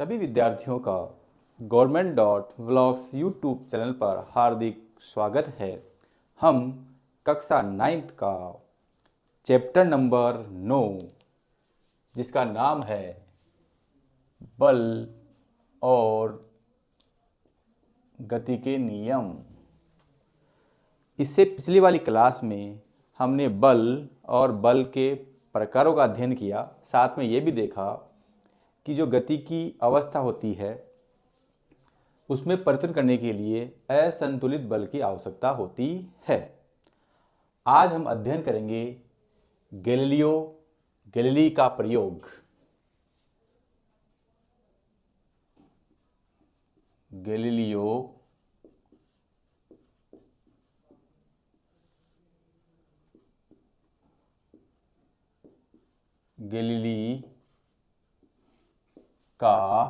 सभी विद्यार्थियों का government.vlogs यूट्यूब चैनल पर हार्दिक स्वागत है। हम कक्षा 9th का चैप्टर नंबर 9 जिसका नाम है बल और गति के नियम। इससे पिछली वाली क्लास में हमने बल और बल के प्रकारों का अध्ययन किया, साथ में ये भी देखा कि जो गति की अवस्था होती है उसमें परिवर्तन करने के लिए असंतुलित बल की आवश्यकता होती है। आज हम अध्ययन करेंगे गैलीलियो गैलीली का प्रयोग। गैलीलियो गैलीली का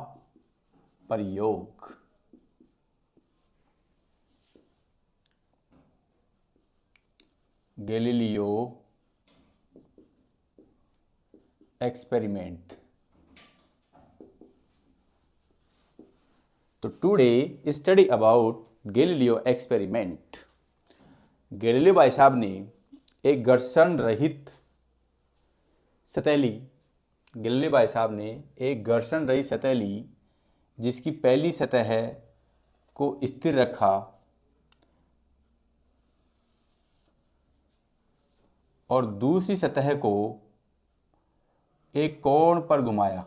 प्रयोग। Galileo experiment. तो today study about Galileo experiment. Galileo भाई साहब ने एक घर्षण रहित सतह ली जिसकी पहली सतह को स्थिर रखा और दूसरी सतह को एक कोण पर घुमाया।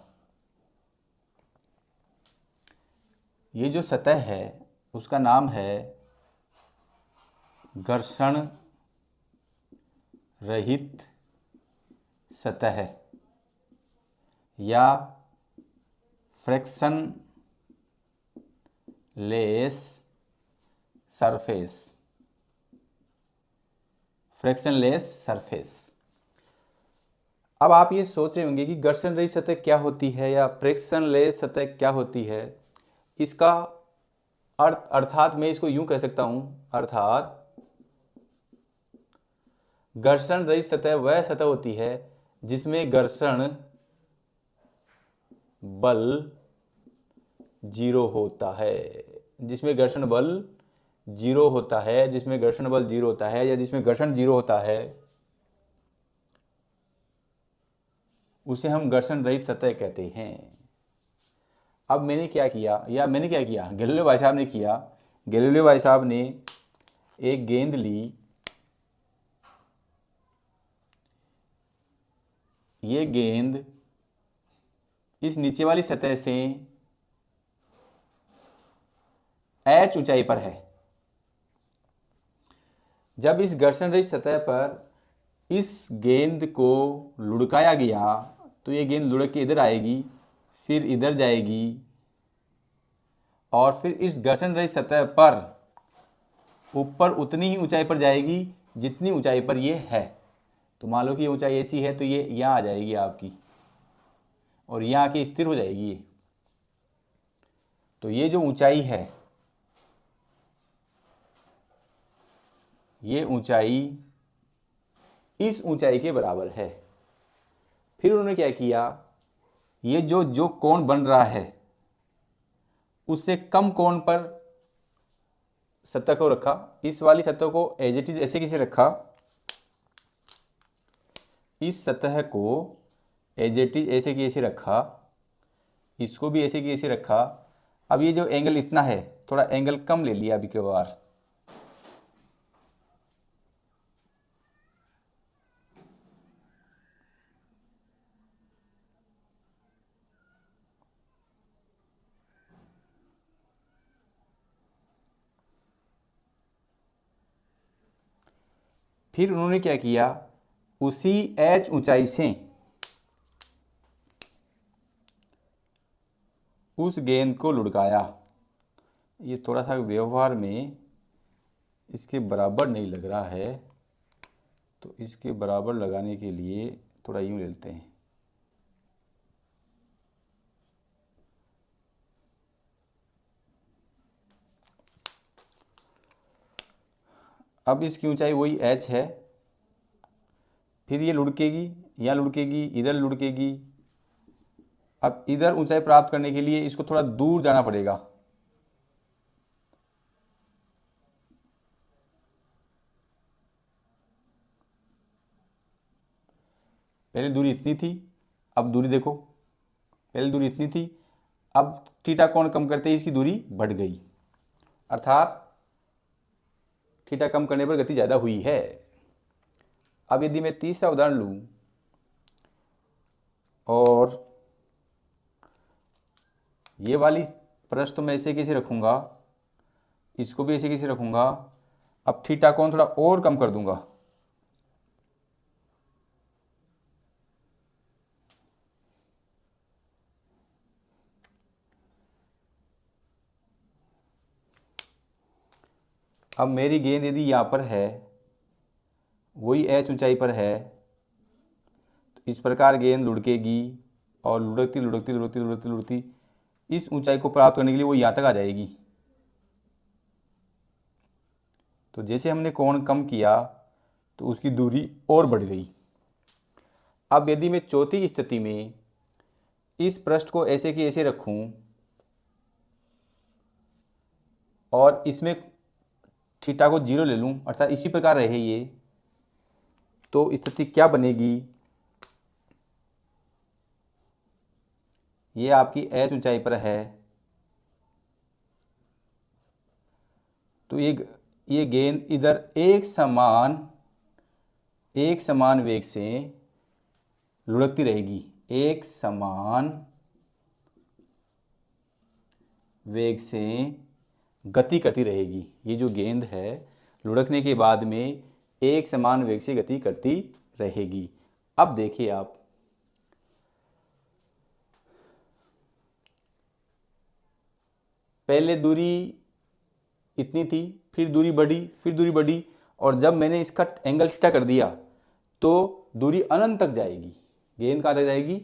ये जो सतह है उसका नाम है घर्षण रहित सतह या फ्रिक्शन लेस सरफेस। अब आप ये सोच रहे होंगे कि घर्षण रहित सतह क्या होती है या फ्रिक्शन लेस सतह क्या होती है। इसका अर्थात मैं इसको यूं कह सकता हूं, अर्थात घर्षण रहित सतह वह सतह होती है जिसमें घर्षण बल जीरो होता है, या जिसमें घर्षण बल जीरो होता है उसे हम घर्षण रहित सतह कहते हैं। अब मैंने क्या किया गैलीलियो भाई साहब ने एक गेंद ली। ये गेंद इस नीचे वाली सतह से h ऊंचाई पर है। जब इस घर्षण रहित सतह पर इस गेंद को लुढ़काया गया तो ये गेंद लुढ़क के इधर आएगी, फिर इधर जाएगी और फिर इस घर्षण रहित सतह पर ऊपर उतनी ही ऊंचाई पर जाएगी जितनी ऊंचाई पर ये है। तो मान लो कि ये ऊंचाई ऐसी है तो ये यहाँ आ जाएगी आपकी और यहाँ आके स्थिर हो जाएगी ये। तो ये जो ऊंचाई है, ये ऊंचाई इस ऊंचाई के बराबर है। फिर उन्होंने क्या किया, ये जो कोण बन रहा है उससे कम कोण पर सतह को रखा। इस वाली सतह को एज इट इज ऐसे कैसे रखा, इस सतह को एज इट इज ऐसे कैसे रखा, इसको भी ऐसे कैसे रखा। अब ये जो एंगल इतना है, थोड़ा एंगल कम ले लिया अभी के बार। फिर उन्होंने क्या किया, उसी h ऊंचाई से उस गेंद को लुढ़काया। ये थोड़ा सा व्यवहार में इसके बराबर नहीं लग रहा है, तो इसके बराबर लगाने के लिए थोड़ा यूं लेते हैं। अब इसकी ऊंचाई वही h है। फिर ये लुढ़केगी, यहाँ लुढ़केगी, इधर लुढ़केगी। अब इधर ऊंचाई प्राप्त करने के लिए इसको थोड़ा दूर जाना पड़ेगा। पहले दूरी इतनी थी, अब दूरी देखो, पहले दूरी इतनी थी, अब थीटा कोण कम करते ही इसकी दूरी बढ़ गई, अर्थात थीटा कम करने पर गति ज़्यादा हुई है। अब यदि मैं तीसरा उदाहरण लूँ और ये वाली पृष्ठ तो मैं ऐसे कैसे रखूँगा, इसको भी ऐसे कैसे रखूँगा। अब थीटा कोण थोड़ा और कम कर दूंगा, अब मेरी गेंद यदि यहाँ पर है, वही एच ऊंचाई पर है, तो इस प्रकार गेंद लुढ़केगी और लुढ़कती लुढ़कती लुढ़कती लुढ़कती लुढ़कती इस ऊंचाई को प्राप्त करने के लिए वो यहाँ तक आ जाएगी। तो जैसे हमने कोण कम किया तो उसकी दूरी और बढ़ गई। अब यदि मैं चौथी स्थिति में इस पृष्ठ को ऐसे कि ऐसे रखूं और इसमें थीटा को 0 ले लूं, अर्थात इसी प्रकार रहे ये, तो स्थिति क्या बनेगी। ये आपकी एच ऊंचाई पर है, तो ये गेंद इधर एक समान वेग से लुढ़कती रहेगी, एक समान वेग से गति करती रहेगी। ये जो गेंद है लुढ़कने के बाद में एक समान वेग से गति करती रहेगी। अब देखिए आप, पहले दूरी इतनी थी, फिर दूरी बढ़ी, फिर दूरी बढ़ी, और जब मैंने इसका एंगल थीटा कर दिया तो दूरी अनंत तक जाएगी। गेंद कहाँ तक जाएगी,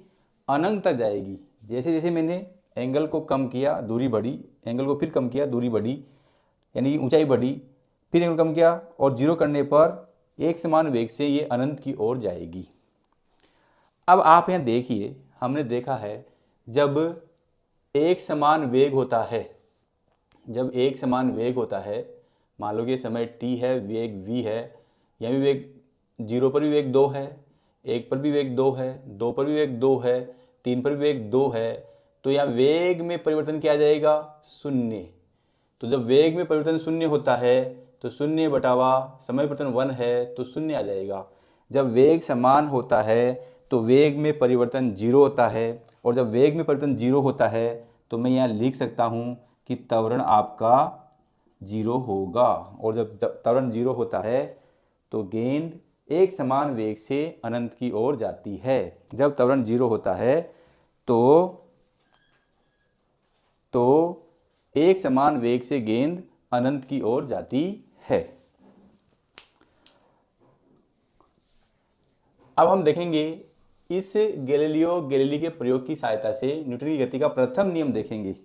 अनंत तक जाएगी। जैसे जैसे मैंने एंगल को कम किया दूरी बढ़ी, एंगल को फिर कम किया दूरी बढ़ी, यानी कि ऊंचाई बढ़ी, फिर एंगल कम किया और 0 करने पर एक समान वेग से ये अनंत की ओर जाएगी। अब आप यहाँ देखिए, हमने देखा है जब एक समान वेग होता है, जब एक समान वेग होता है, मान लो कि समय t है, वेग v है, यहाँ भी वेग 0 पर भी वेग 2 है, 1 पर भी वेग 2 है, 2 पर भी वेग 2 है, 3 पर भी वेग 2 है, तो यहाँ वेग में परिवर्तन क्या आ जाएगा, 0। तो जब वेग में परिवर्तन 0 होता है तो 0 बटावा समय परिवर्तन 1 है तो 0 आ जाएगा। जब वेग समान होता है तो वेग में परिवर्तन 0 होता है, और जब वेग में परिवर्तन 0 होता है तो मैं यहाँ लिख सकता हूँ कि त्वरण आपका 0 होगा। और जब त्वरण 0 होता है तो गेंद एक समान वेग से अनंत की ओर जाती है। जब त्वरण 0 होता है तो एक समान वेग से गेंद अनंत की ओर जाती है। अब हम देखेंगे इस गैलीलियो गैलीली के प्रयोग की सहायता से न्यूटन की गति का प्रथम नियम देखेंगे।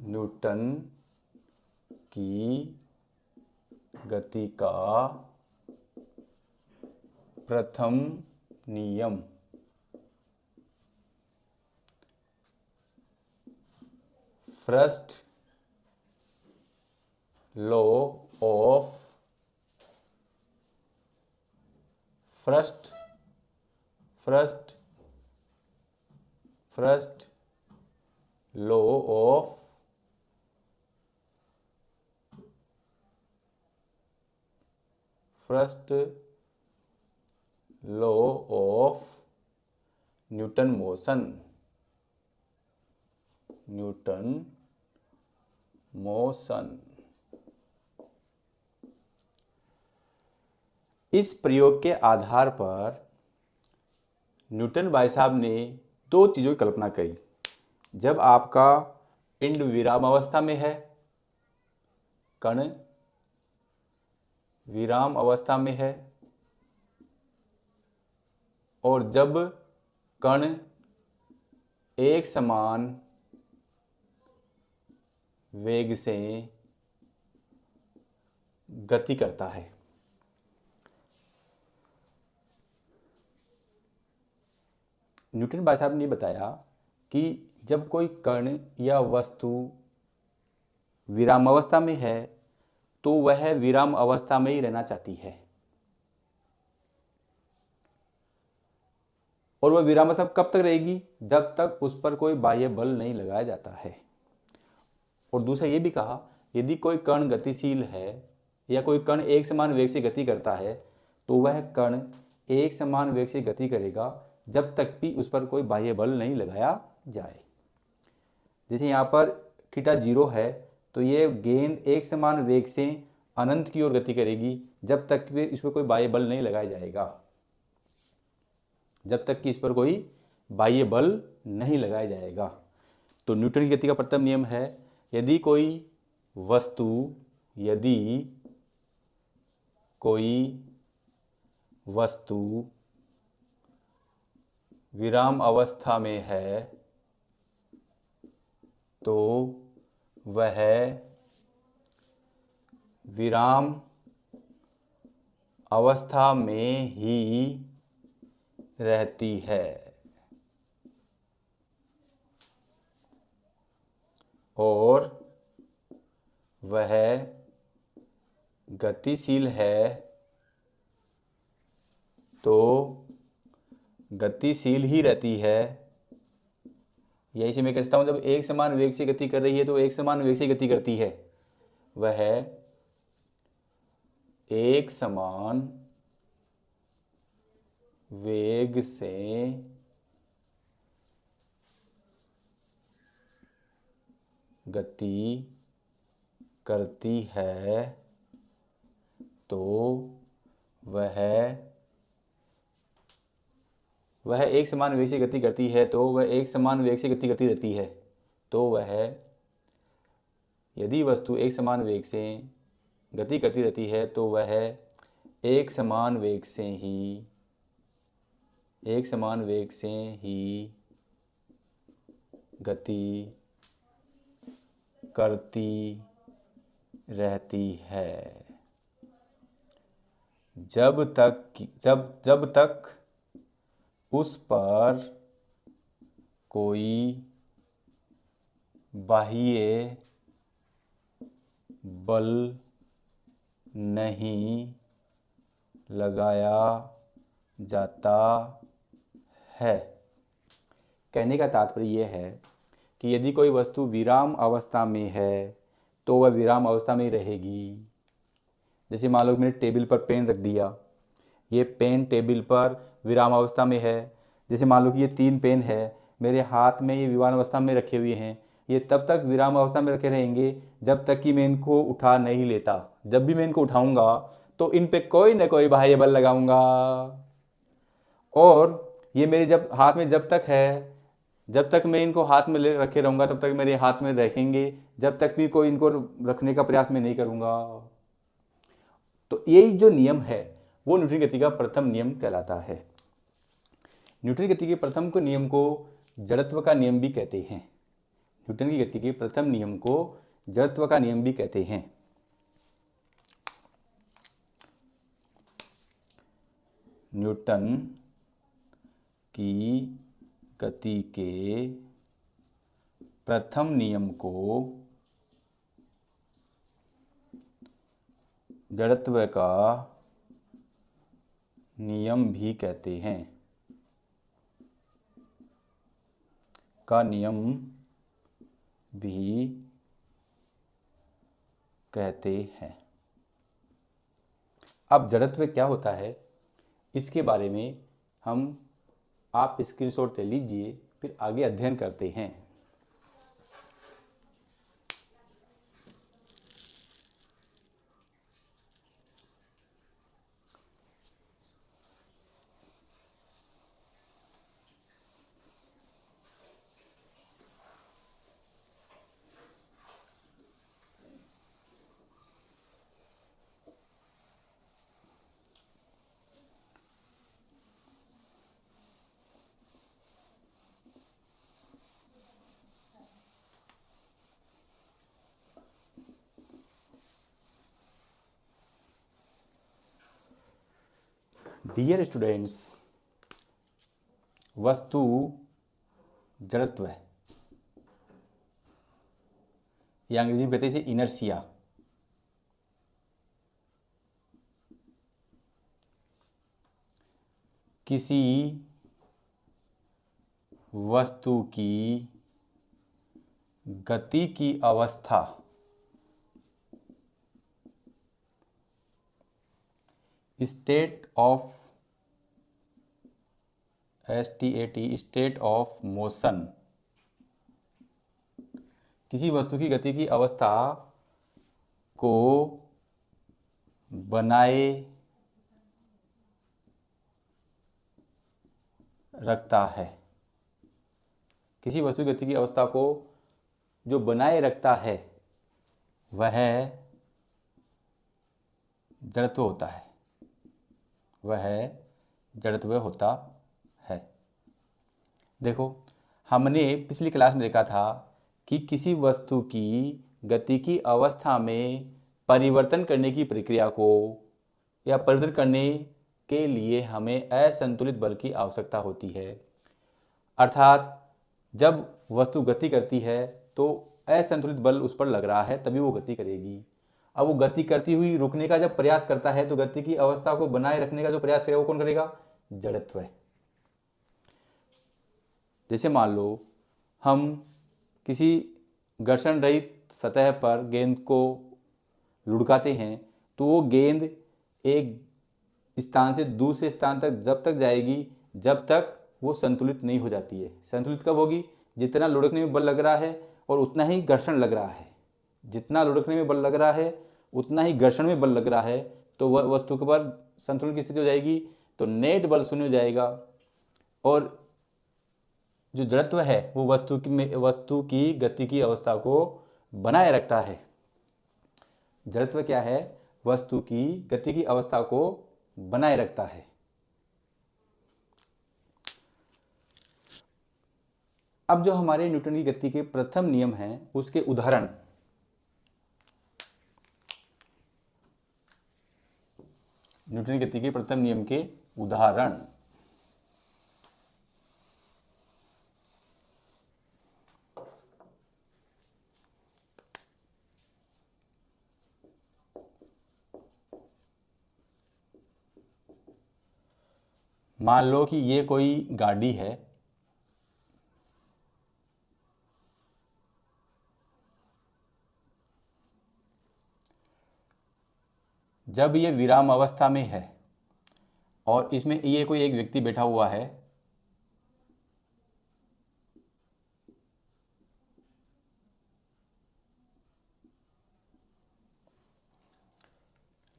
न्यूटन की गति का प्रथम नियम। First law of first law of first law of Newton motion. इस प्रयोग के आधार पर न्यूटन भाई साहब ने दो चीज़ों की कल्पना करी। जब आपका पिंड विराम अवस्था में है, कण विराम अवस्था में है, और जब कण एक समान वेग से गति करता है, न्यूटन भाई साहब ने बताया कि जब कोई कण या वस्तु विराम अवस्था में है तो वह विराम अवस्था में ही रहना चाहती है, और वह विराम अवस्था कब तक रहेगी? जब तक उस पर कोई बाह्य बल नहीं लगाया जाता है। और दूसरा ये भी कहा, यदि कोई कण गतिशील है या कोई कण एक समान वेग से गति करता है तो वह कण एक समान वेग से गति करेगा जब तक भी उस पर कोई बाह्य बल नहीं लगाया जाए। जैसे यहाँ पर थीटा 0 है तो ये गेंद एक समान वेग से अनंत की ओर गति करेगी जब तक भी इस पर कोई बाह्य बल नहीं लगाया जाएगा, जब तक कि इस पर कोई बाह्य बल नहीं लगाया जाएगा। तो न्यूटन की गति का प्रथम नियम है, यदि कोई वस्तु विराम अवस्था में है तो वह विराम अवस्था में ही रहती है, और वह गतिशील है तो गतिशील ही रहती है। यही से मैं कहता हूँ, जब एक समान वेग से गति कर रही है तो एक समान वेग से गति करती है, वह एक समान वेग से गति करती है तो वह एक समान वेग से गति करती है तो वह एक समान वेग से गति करती रहती है। तो वह, यदि वस्तु एक समान वेग से गति करती रहती है तो वह एक समान वेग से ही गति करती रहती है जब तक उस पर कोई बाह्य बल नहीं लगाया जाता है। कहने का तात्पर्य यह है कि यदि कोई वस्तु विराम अवस्था में है तो वह विराम अवस्था में ही रहेगी। जैसे मान लो कि मैंने टेबल पर पेन रख दिया, ये पेन टेबल पर विराम अवस्था में है। जैसे मान लो कि ये 3 पेन है मेरे हाथ में, ये विराम अवस्था में रखे हुए हैं, ये तब तक विराम अवस्था में रखे रहेंगे जब तक कि मैं इनको उठा नहीं लेता। जब भी मैं इनको उठाऊंगा तो इन पे कोई ना कोई बाह्य बल लगाऊंगा, और ये मेरे जब हाथ में जब तक है, जब तक मैं इनको हाथ में ले रखे रहूँगा तब तक मेरे हाथ में रखेंगे, जब तक भी कोई इनको रखने का प्रयास मैं नहीं करूँगा। तो यही जो नियम है वो न्यूटन की गति का प्रथम नियम कहलाता है। न्यूटन की गति के प्रथम को नियम को जड़त्व का नियम भी कहते हैं। न्यूटन की गति के प्रथम नियम को जड़त्व का नियम भी कहते हैं। न्यूटन की गति के प्रथम नियम को जड़त्व का नियम भी कहते हैं, का नियम भी कहते हैं। अब जड़त्व क्या होता है इसके बारे में आप स्क्रीनशॉट ले लीजिए, फिर आगे अध्ययन करते हैं। डियर स्टूडेंट्स, वस्तु जड़त्व है, या अंग्रेजी में कहते हैं इसे इनर्शिया। किसी वस्तु की गति की अवस्था state of state of motion, किसी वस्तु की गति की अवस्था को बनाए रखता है। किसी वस्तु की गति की अवस्था को जो बनाए रखता है वह जड़त्व होता है, वह जड़त्व होता है। देखो, हमने पिछली क्लास में देखा था कि किसी वस्तु की गति की अवस्था में परिवर्तन करने की प्रक्रिया को या परिवर्तन करने के लिए हमें असंतुलित बल की आवश्यकता होती है। अर्थात जब वस्तु गति करती है तो असंतुलित बल उस पर लग रहा है, तभी वो गति करेगी। अब वो गति करती हुई रुकने का जब प्रयास करता है तो गति की अवस्था को बनाए रखने का जो प्रयास करेगा वो कौन करेगा? जड़त्व है। जैसे मान लो हम किसी घर्षण रहित सतह पर गेंद को लुढ़काते हैं तो वो गेंद एक स्थान से दूसरे स्थान तक जब तक जाएगी जब तक वो संतुलित नहीं हो जाती है। संतुलित कब होगी? जितना लुढ़कने में बल लग रहा है और उतना ही घर्षण लग रहा है, जितना लुढ़कने में बल लग रहा है उतना ही घर्षण में बल लग रहा है, तो वह वस्तु के पर संतुलन की स्थिति हो जाएगी, तो नेट बल शून्य हो जाएगा। और जो जड़त्व है वो वस्तु की गति की अवस्था को बनाए रखता है। जड़त्व क्या है? वस्तु की गति की अवस्था को बनाए रखता है। अब जो हमारे न्यूटन की गति के प्रथम नियम हैं उसके उदाहरण, न्यूटन की गति के प्रथम नियम के उदाहरण, मान लो कि ये कोई गाड़ी है, जब ये विराम अवस्था में है और इसमें ये कोई एक व्यक्ति बैठा हुआ है,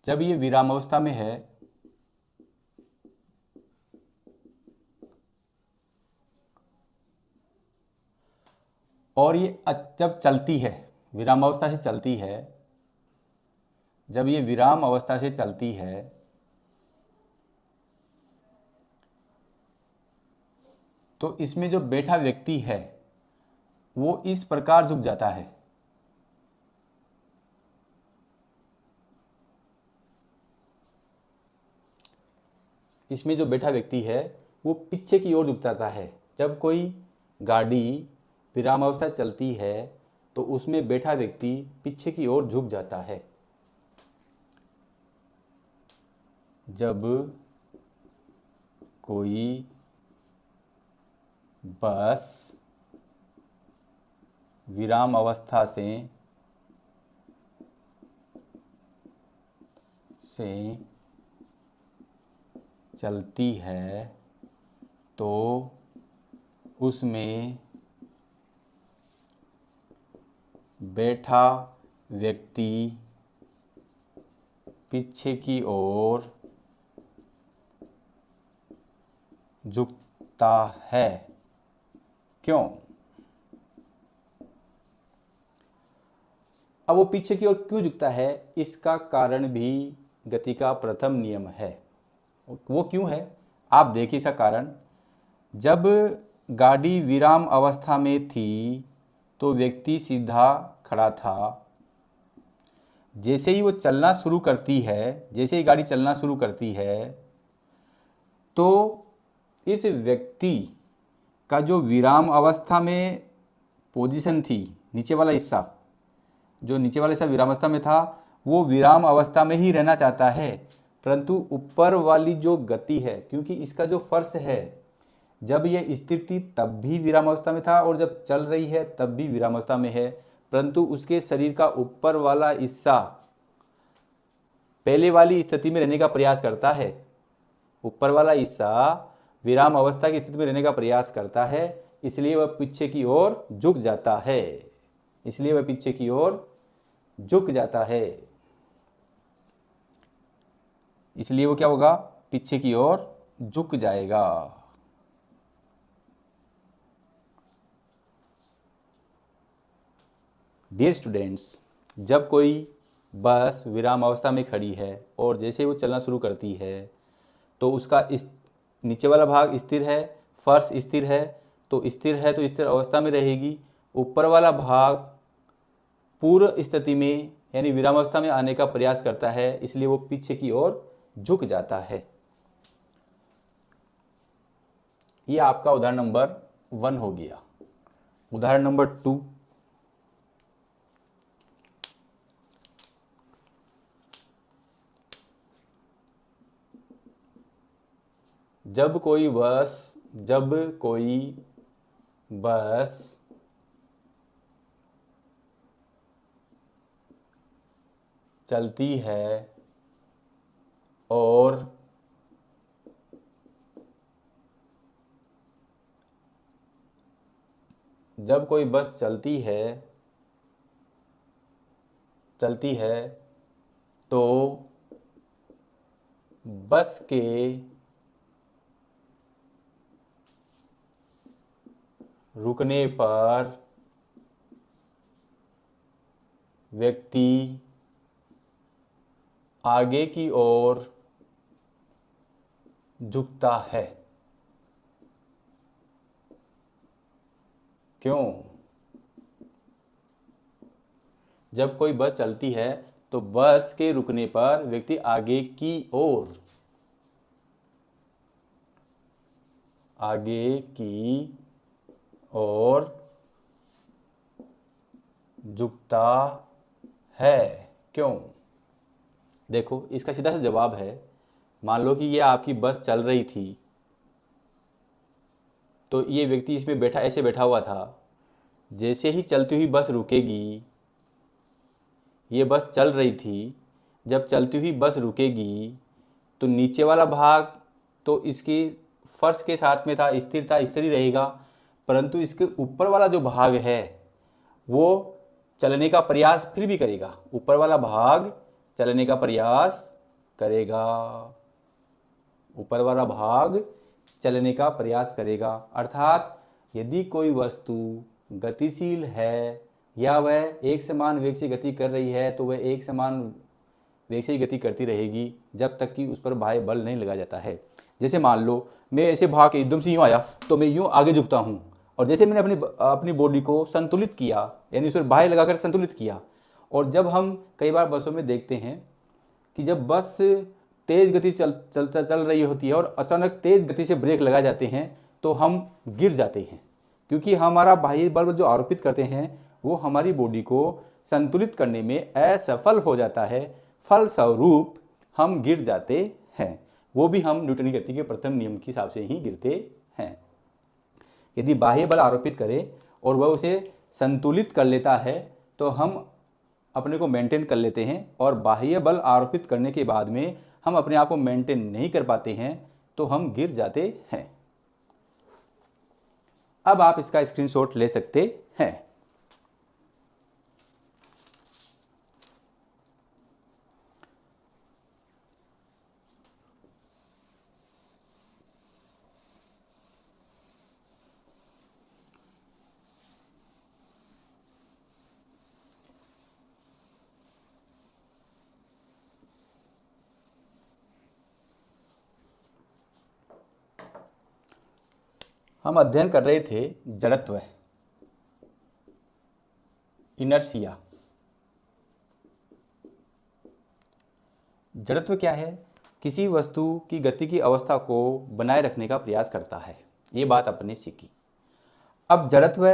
जब ये विराम अवस्था में है और ये जब चलती है, विराम अवस्था से चलती है, जब ये विराम अवस्था से चलती है तो इसमें जो बैठा व्यक्ति है वो इस प्रकार झुक जाता है। इसमें जो बैठा व्यक्ति है वो पीछे की ओर झुक जाता है। जब कोई गाड़ी विराम अवस्था चलती है तो उसमें बैठा व्यक्ति पीछे की ओर झुक जाता है। जब कोई बस विराम अवस्था से चलती है तो उसमें बैठा व्यक्ति पीछे की ओर झुकता है। क्यों? अब वो पीछे की ओर क्यों झुकता है? इसका कारण भी गति का प्रथम नियम है। वो क्यों है आप देखिए इसका कारण। जब गाड़ी विराम अवस्था में थी तो व्यक्ति सीधा खड़ा था। जैसे ही वो चलना शुरू करती है, जैसे ही गाड़ी चलना शुरू करती है तो इस व्यक्ति का जो विराम अवस्था में पोजीशन थी, नीचे वाला हिस्सा, जो नीचे वाला हिस्सा विराम अवस्था में था वो विराम अवस्था में ही रहना चाहता है, परंतु ऊपर वाली जो गति है, क्योंकि इसका जो फर्श है जब ये स्थिर थी तब भी विराम अवस्था में था और जब चल रही है तब भी विराम अवस्था में है, परंतु उसके शरीर का ऊपर वाला हिस्सा पहले वाली स्थिति में रहने का प्रयास करता है। ऊपर वाला हिस्सा विराम अवस्था की स्थिति में रहने का प्रयास करता है, इसलिए वह पीछे की ओर झुक जाता है, इसलिए वह पीछे की ओर झुक जाता है, इसलिए वो क्या होगा, पीछे की ओर झुक जाएगा। डियर स्टूडेंट्स, जब कोई बस विराम अवस्था में खड़ी है और जैसे वो चलना शुरू करती है तो उसका इस नीचे वाला भाग स्थिर है, फर्श स्थिर है, तो स्थिर है तो स्थिर अवस्था में रहेगी। ऊपर वाला भाग पूर्व स्थिति में यानी विराम अवस्था में आने का प्रयास करता है, इसलिए वो पीछे की ओर झुक जाता है। ये आपका उदाहरण नंबर 1 हो गया। उदाहरण नंबर 2, जब कोई बस चलती है और जब कोई बस चलती है तो बस के रुकने पर व्यक्ति आगे की ओर झुकता है। क्यों? जब कोई बस चलती है तो बस के रुकने पर व्यक्ति आगे की ओर झुकता है। क्यों? देखो, इसका सीधा सा जवाब है, मान लो कि ये आपकी बस चल रही थी तो ये व्यक्ति इसमें ऐसे बैठा हुआ था। जैसे ही चलती हुई बस रुकेगी, ये बस चल रही थी, जब चलती हुई बस रुकेगी तो नीचे वाला भाग तो इसकी फर्श के साथ में था, स्थिर ही रहेगा, परंतु इसके ऊपर वाला जो भाग है वो चलने का प्रयास फिर भी करेगा। ऊपर वाला भाग चलने का प्रयास करेगा, ऊपर वाला भाग चलने का प्रयास करेगा। अर्थात यदि कोई वस्तु गतिशील है या वह एक समान वेग से गति कर रही है तो वह एक समान वेग से ही गति करती रहेगी जब तक कि उस पर बाह्य बल नहीं लगाया जाता है। जैसे मान लो मैं ऐसे भाग के एकदम से यूँ आया तो मैं यूँ आगे झुकता हूँ, और जैसे मैंने अपनी बॉडी को संतुलित किया यानी उस पर बाह्य लगाकर संतुलित किया। और जब हम कई बार बसों में देखते हैं कि जब बस तेज़ गति चल रही होती है और अचानक तेज़ गति से ब्रेक लगा जाते हैं तो हम गिर जाते हैं, क्योंकि हमारा बाह्य बल जो आरोपित करते हैं वो हमारी बॉडी को संतुलित करने में असफल हो जाता है, फलस्वरूप हम गिर जाते हैं। वो भी हम न्यूटन की गति के प्रथम नियम के हिसाब से ही गिरते हैं। यदि बाह्य बल आरोपित करे और वह उसे संतुलित कर लेता है तो हम अपने को मेंटेन कर लेते हैं, और बाह्य बल आरोपित करने के बाद में हम अपने आप को मेंटेन नहीं कर पाते हैं तो हम गिर जाते हैं। अब आप इसका स्क्रीनशॉट ले सकते हैं। हम अध्ययन कर रहे थे जड़त्व, इनर्शिया। जड़त्व क्या है? किसी वस्तु की गति की अवस्था को बनाए रखने का प्रयास करता है। ये बात अपने सीखी। अब जड़त्व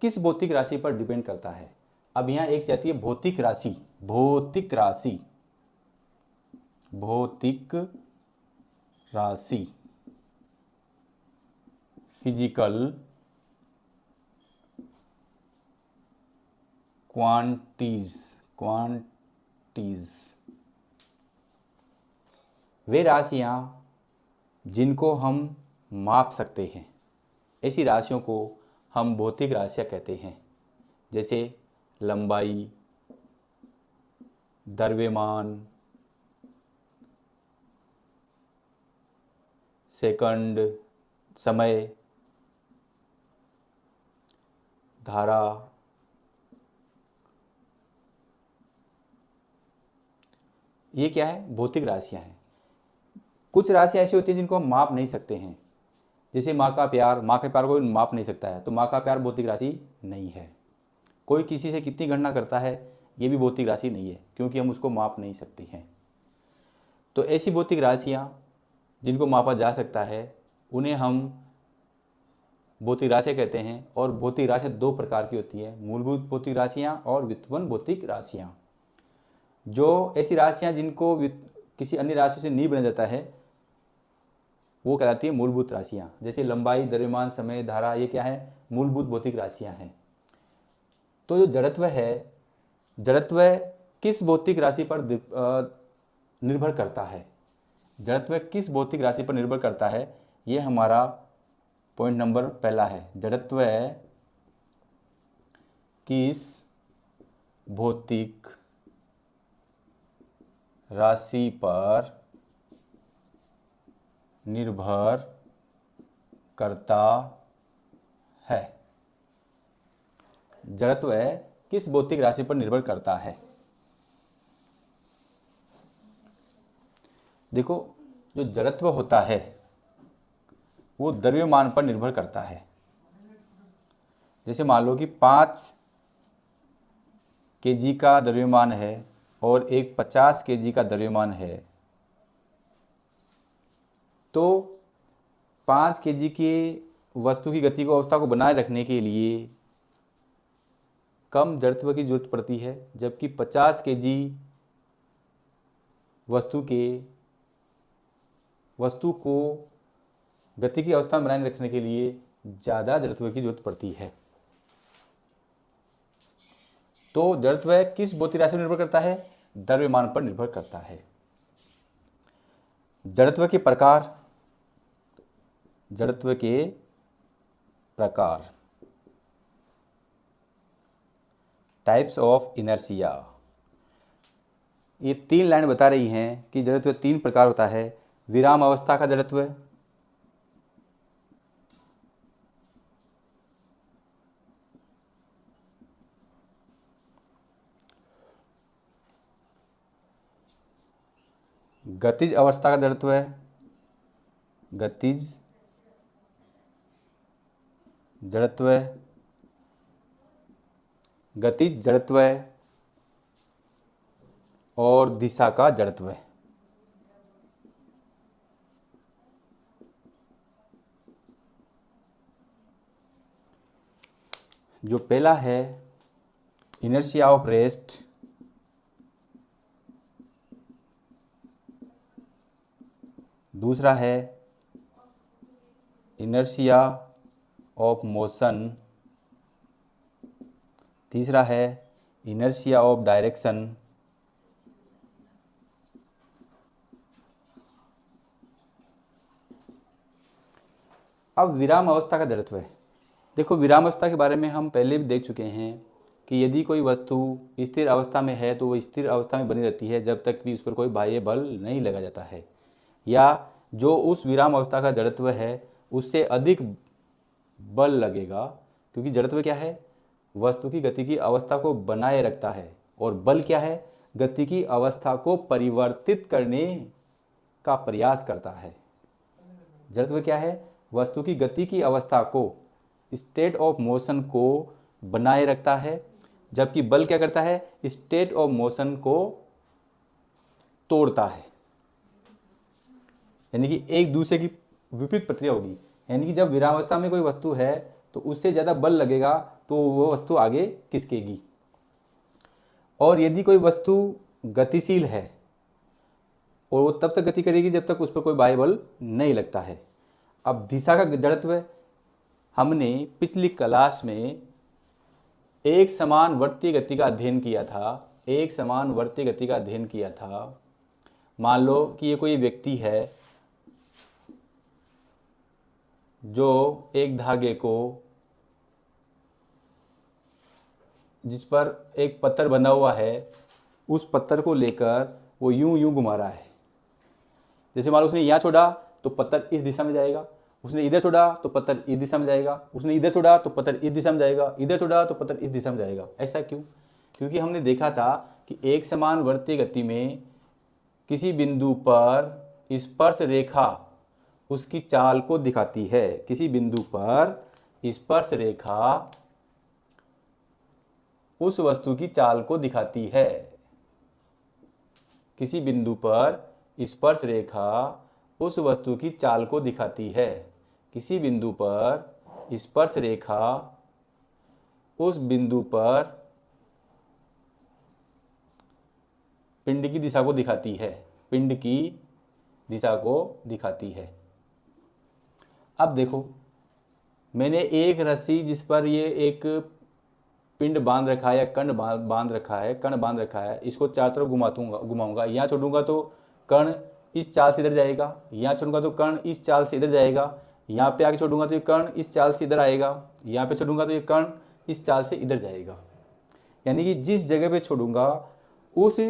किस भौतिक राशि पर डिपेंड करता है? अब यहाँ एक जाती है भौतिक राशि, भौतिक राशि, भौतिक राशि, फिजिकल क्वांटिटीज, क्वांटिटीज, वे राशियाँ जिनको हम माप सकते हैं, ऐसी राशियों को हम भौतिक राशियाँ कहते हैं। जैसे लंबाई, द्रव्यमान, सेकंड, समय, धारा, ये क्या है? भौतिक राशियाँ हैं। कुछ राशियाँ ऐसी होती हैं जिनको हम माप नहीं सकते हैं, जैसे माँ का प्यार, माँ के प्यार को माप नहीं सकता है, तो माँ का प्यार भौतिक राशि नहीं है। कोई किसी से कितनी गणना करता है, ये भी भौतिक राशि नहीं है, क्योंकि हम उसको माप नहीं सकते हैं। तो ऐसी भौतिक राशियाँ जिनको मापा जा सकता है उन्हें हम भौतिक राशियाँ कहते हैं। और भौतिक राशियाँ दो प्रकार की होती है, मूलभूत भौतिक राशियाँ और व्युत्पन्न भौतिक राशियाँ। जो ऐसी राशियाँ जिनको किसी अन्य राशि से नहीं बना जाता है वो कहलाती है मूलभूत राशियाँ। जैसे लंबाई, द्रव्यमान, समय, धारा, ये क्या है? मूलभूत भौतिक राशियाँ हैं। तो जो जड़त्व है, जड़त्व किस भौतिक राशि पर निर्भर करता है? जड़त्व किस भौतिक राशि पर निर्भर करता है, ये हमारा पॉइंट नंबर पहला है। जड़त्व किस भौतिक राशि पर निर्भर करता है? जड़त्व किस भौतिक राशि पर निर्भर करता है? देखो, जो जड़त्व होता है वो द्रव्यमान पर निर्भर करता है। जैसे मान लो कि 5 kg का द्रव्यमान है और एक 50 kg का द्रव्यमान है, तो 5 kg के वस्तु की गति को, अवस्था को बनाए रखने के लिए कम जड़त्व की जरूरत पड़ती है, जबकि 50 kg वस्तु को गति की अवस्था में बनाए रखने के लिए ज़्यादा जड़त्व की जरूरत पड़ती है। तो जड़त्व किस भौतिक राशि पर निर्भर करता है? द्रव्यमान पर निर्भर करता है। जड़त्व के प्रकार, जड़त्व के प्रकार, टाइप्स ऑफ इनर्शिया, ये 3 लाइन बता रही हैं कि जड़त्व 3 प्रकार होता है। विराम अवस्था का जड़त्व, गतिज अवस्था का जड़त्व है, गतिज जड़त्व, गतिज जड़त्व और दिशा का जड़त्व। जो पहला है इनर्शिया ऑफ रेस्ट, दूसरा है इनर्शिया ऑफ मोशन, तीसरा है इनर्शिया ऑफ डायरेक्शन, अब विराम अवस्था का जड़त्व है। देखो, विराम अवस्था के बारे में हम पहले भी देख चुके हैं कि यदि कोई वस्तु स्थिर अवस्था में है तो वो स्थिर अवस्था में बनी रहती है जब तक भी उस पर कोई बाह्य बल नहीं लगा जाता है, या जो उस विराम अवस्था का जड़त्व है उससे अधिक बल लगेगा, क्योंकि जड़त्व क्या है? वस्तु की गति की अवस्था को बनाए रखता है, और बल क्या है? गति की अवस्था को परिवर्तित करने का प्रयास करता है। जड़त्व क्या है? वस्तु की गति की अवस्था को, स्टेट ऑफ मोशन को बनाए रखता है, जबकि बल क्या करता है? स्टेट ऑफ मोशन को तोड़ता है। यानी कि एक दूसरे की विपरीत प्रक्रिया होगी। यानी कि जब विरामावस्था में कोई वस्तु है तो उससे ज़्यादा बल लगेगा तो वो वस्तु आगे खिसकेगी। और यदि कोई वस्तु गतिशील है और वो तब तक गति करेगी जब तक उस पर कोई बाह्य बल नहीं लगता है। अब दिशा का जड़त्व हमने पिछली क्लास में एक समान वर्तीय गति का अध्ययन किया था। एक समान वर्तीय गति का अध्ययन किया था। मान लो कि ये कोई व्यक्ति है जो एक धागे को, जिस पर एक पत्थर बंधा हुआ है, उस पत्थर को लेकर वो यूं यूं घुमा रहा है। जैसे मान लो उसने यहाँ छोड़ा तो पत्थर इस दिशा में जाएगा, उसने इधर छोड़ा तो पत्थर इस दिशा में जाएगा, उसने इधर छोड़ा तो पत्थर इस दिशा में जाएगा, इधर छोड़ा तो पत्थर इस दिशा में जाएगा। ऐसा क्यों? क्योंकि हमने देखा था कि एक समान वर्तीय गति में किसी बिंदु पर स्पर्श रेखा उसकी चाल को दिखाती है। किसी बिंदु पर स्पर्श रेखा उस वस्तु की चाल को दिखाती है। किसी बिंदु पर स्पर्श रेखा उस वस्तु की चाल को दिखाती है। किसी बिंदु पर स्पर्श रेखा उस बिंदु पर पिंड की दिशा को दिखाती है। पिंड की दिशा को दिखाती है। अब देखो, मैंने एक रस्सी जिस पर ये एक पिंड बांध रखा है या कण बांध रखा है, इसको चारों तरफ घुमाऊंगा। यहाँ छोड़ूंगा तो कण इस चाल से इधर जाएगा, यहाँ छोड़ूंगा तो कण इस चाल से इधर जाएगा, यहाँ पे आगे छोड़ूंगा तो ये कण इस चाल से इधर आएगा, यहाँ पे छोड़ूंगा तो ये कण इस चाल से इधर जाएगा। यानी कि जिस जगह पे छोड़ूंगा उस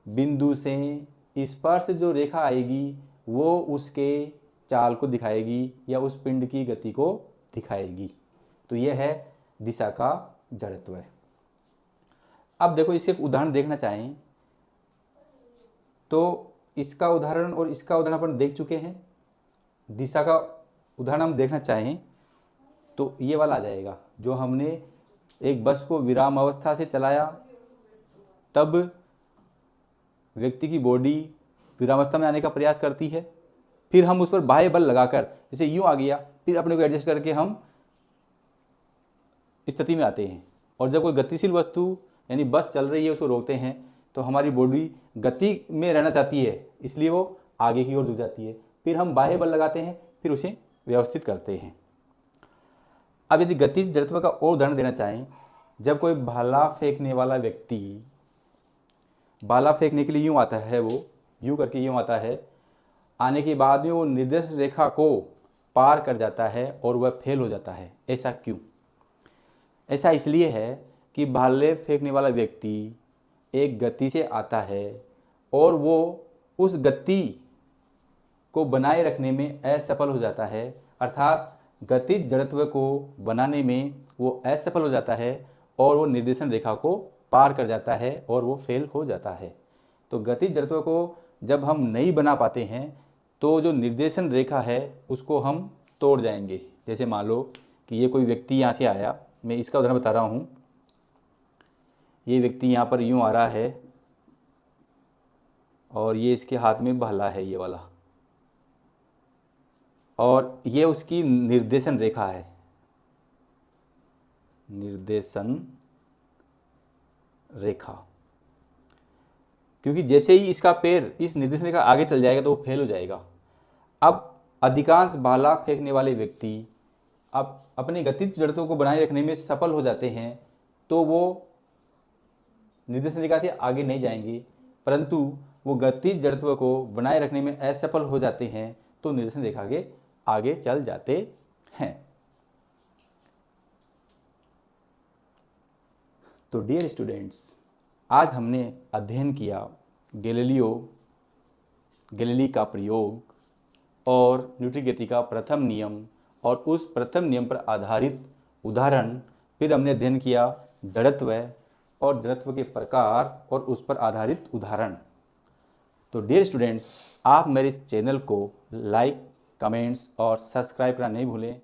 बिंदु से स्पर्श जो रेखा आएगी वो उसके चाल को दिखाएगी या उस पिंड की गति को दिखाएगी। तो यह है दिशा का जड़त्व। अब देखो, इससे एक उदाहरण देखना चाहें तो इसका उदाहरण और इसका उदाहरण अपन देख चुके हैं। दिशा का उदाहरण हम देखना चाहें तो ये वाला आ जाएगा, जो हमने एक बस को विराम अवस्था से चलाया, तब व्यक्ति की बॉडी विरामावस्था में आने का प्रयास करती है, फिर हम उस पर बाह्य बल लगाकर, जैसे यूं आ गया, फिर अपने को एडजस्ट करके हम स्थिति में आते हैं। और जब कोई गतिशील वस्तु यानी बस चल रही है उसको रोकते हैं तो हमारी बॉडी गति में रहना चाहती है, इसलिए वो आगे की ओर झुक जाती है। फिर हम बाह्य बल लगाते हैं, फिर उसे व्यवस्थित करते हैं। अब यदि गतिज जड़त्व का और उदाहरण देना चाहें, जब कोई भाला फेंकने वाला व्यक्ति भाला फेंकने के लिए यूँ आता है, वो यूँ करके यूँ आता है, आने के बाद में वो निर्देश रेखा को पार कर जाता है और वह फेल हो जाता है। ऐसा क्यों? ऐसा इसलिए है कि भाले फेंकने वाला व्यक्ति एक गति से आता है और वो उस गति को बनाए रखने में असफल हो जाता है, अर्थात गतिज जड़त्व को बनाने में वो असफल हो जाता है और वो निर्देशन रेखा को पार कर जाता है और वो फेल हो जाता है। तो गतिज जड़त्व को जब हम नहीं बना पाते हैं तो जो निर्देशन रेखा है उसको हम तोड़ जाएंगे। जैसे मान लो कि ये कोई व्यक्ति यहाँ से आया, मैं इसका उदाहरण बता रहा हूँ। ये व्यक्ति यहाँ पर यूँ आ रहा है और ये इसके हाथ में भाला है, ये वाला, और ये उसकी निर्देशन रेखा है, निर्देशन रेखा। क्योंकि जैसे ही इसका पैर इस निर्देशन रेखा आगे चल जाएगा तो वो फेल हो जाएगा। अब अधिकांश भाला फेंकने वाले व्यक्ति अब अपने गतिज जड़त्व को बनाए रखने में सफल हो जाते हैं, तो वो निर्देशन रेखा से आगे नहीं जाएंगे, परंतु वो गतिज जड़त्व को बनाए रखने में असफल हो जाते हैं तो निर्देशन रेखा के आगे चल जाते हैं। तो डियर स्टूडेंट्स, आज हमने अध्ययन किया गैलीली का प्रयोग और न्यूटन की गति का प्रथम नियम और उस प्रथम नियम पर आधारित उदाहरण। फिर हमने अध्ययन किया जड़त्व और जड़त्व के प्रकार और उस पर आधारित उदाहरण। तो डियर स्टूडेंट्स, आप मेरे चैनल को लाइक, कमेंट्स और सब्सक्राइब करना नहीं भूलें।